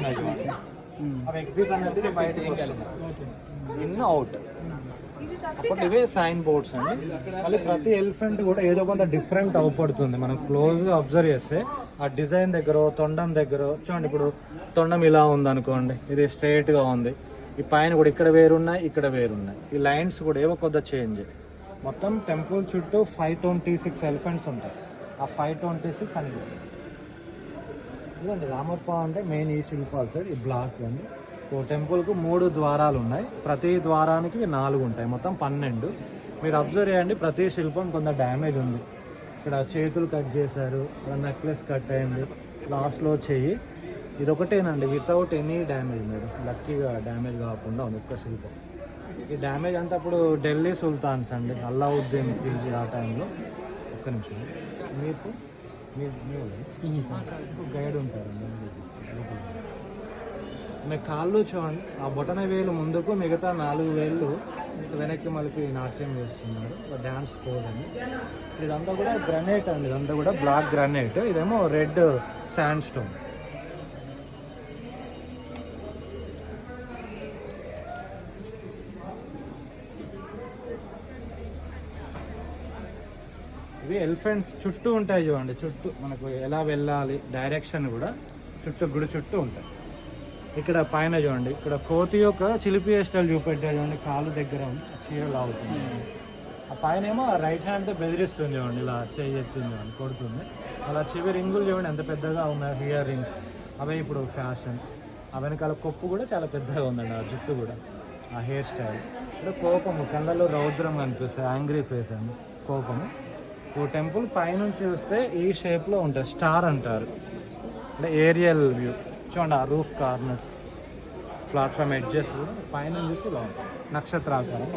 ఉన్నాయి అవి ఎగ్జిట్ అనేది బయటకి ఇన్ అవుట్. అప్పుడు ఇవే సైన్ బోర్డ్స్ అండి. మళ్ళీ ప్రతి ఎలిఫెంట్ కూడా ఏదో కొంత డిఫరెంట్ అవుపడుతుంది. మనం క్లోజ్గా అబ్జర్వ్ చేస్తే ఆ డిజైన్ దగ్గర తొండం దగ్గర చూడండి. ఇప్పుడు తొండం ఇలా ఉంది అనుకోండి, ఇది స్ట్రైట్గా ఉంది. ఈ పైన కూడా ఇక్కడ వేరున్నాయి, ఇక్కడ వేరున్నాయి. ఈ లైన్స్ కూడా ఏవో కొద్ద చేంజ్. మొత్తం టెంపుల్ చుట్టూ 526 ఎలిఫెంట్స్ ఉంటాయి. ఆ 526 అనేది ఇదండి రామప్ప అంటే మెయిన్ ఈ శిల్పాలు సార్. ఈ బ్లాక్ అండి. టెంపుల్కు 3 ద్వారాలు ఉన్నాయి. ప్రతి ద్వారానికి 4 ఉంటాయి, మొత్తం 12. మీరు అబ్జర్వ్ చేయండి, ప్రతి శిల్పం కొంత డ్యామేజ్ ఉంది. ఇక్కడ చేతులు కట్ చేశారు, నెక్లెస్ కట్ అయింది, లాస్ట్లో చెయ్యి. ఇది ఒకటేనండి వితౌట్ ఎనీ డ్యామేజ్. మీరు లక్కీగా డ్యామేజ్ కాకుండా ఉంది ఒక్క శిల్పం. ఈ డ్యామేజ్ అంతా అప్పుడు ఢిల్లీ సుల్తాన్స్ అండి, అల్లావుద్దీన్ ఖిల్జీ ఆ టైంలో. ఒక్క నిమిషం, మీకు గైడ్ ఉంటారండి. మీ కాళ్ళు చూడండి, ఆ బొటన వేలు ముందుకు, మిగతా 4 వేళ్ళు వెనక్కి మళ్ళీ నాట్యం చేస్తున్నారు. డ్యాన్స్ పోజ్ అని. ఇదంతా కూడా గ్రానైట్ అండి, ఇదంతా కూడా బ్లాక్ గ్రానైట్. ఇదేమో రెడ్ శాండ్ స్టోన్. ఇవి ఎలిఫెంట్స్ చుట్టూ ఉంటాయి చూడండి. చుట్టూ మనకు ఎలా వెళ్ళాలి డైరెక్షన్ కూడా చుట్టూ గుడి చుట్టూ ఉంటాయి. ఇక్కడ పైన చూడండి, ఇక్కడ కోతి యొక్క చిలిపి స్టైల్ చూపెట్టారు చూడండి. కాలు దగ్గర చీరలు అవుతుంది. ఆ పైన ఏమో రైట్ హ్యాండ్తో బెదిరిస్తుంది చూడండి, ఇలా చేయి ఎత్తుంది చూడండి, కొడుతుంది. అలా చెవి రింగులు చూడండి ఎంత పెద్దగా ఉన్నాయి, హియర్ రింగ్స్. అవే ఇప్పుడు ఫ్యాషన్. ఆ వెనకాల కొప్పు కూడా చాలా పెద్దగా ఉందండి, ఆ జుట్టు కూడా, ఆ హెయిర్ స్టైల్. ఇక్కడ కోపము, కళ్ళలో రౌద్రం కనిపిస్తుంది, యాంగ్రీ ఫేస్ అండి, కోపము. ఈ టెంపుల్ పైనుంచి చూస్తే ఈ షేప్లో ఉంటుంది, స్టార్ అంటారు, అంటే ఏరియల్ వ్యూ. చూడండి ఆ రూఫ్ కార్నర్స్, ప్లాట్ఫామ్ ఎడ్జెస్ కూడా పైన చూసి ఇలా ఉంటుంది, నక్షత్రాకారం.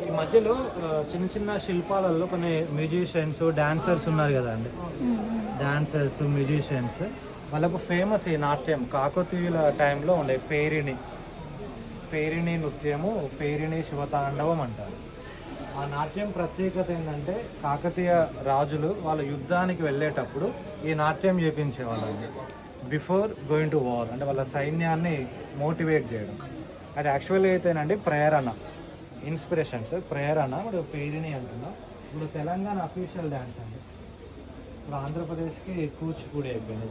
ఈ మధ్యలో చిన్న చిన్న శిల్పాలలో కొన్ని మ్యూజిషియన్స్, డాన్సర్స్ ఉన్నారు కదండి. డాన్సర్స్, మ్యూజిషియన్స్, వాళ్ళకు ఫేమస్ ఈ నాట్యం కాకతీయుల టైంలో ఉండే పేరిణి నృత్యము, పేరిణి శివతాండవం అంటారు. ఆ నాట్యం ప్రత్యేకత ఏంటంటే కాకతీయ రాజులు వాళ్ళ యుద్ధానికి వెళ్ళేటప్పుడు ఈ నాట్యం చేపించేవాళ్ళండి, బిఫోర్ గోయింగ్ టు వార్. అంటే వాళ్ళ సైన్యాన్ని మోటివేట్ చేయడం. అది యాక్చువల్గా అయితేనండి ప్రేరణ, ఇన్స్పిరేషన్స్, ప్రేరణ. ఇప్పుడు పేరిణి అంటున్నాం. ఇప్పుడు తెలంగాణ అఫీషియల్ డ్యాన్స్ అండి. ఇప్పుడు ఆంధ్రప్రదేశ్కి కూచిపూడి అయిపోయింది.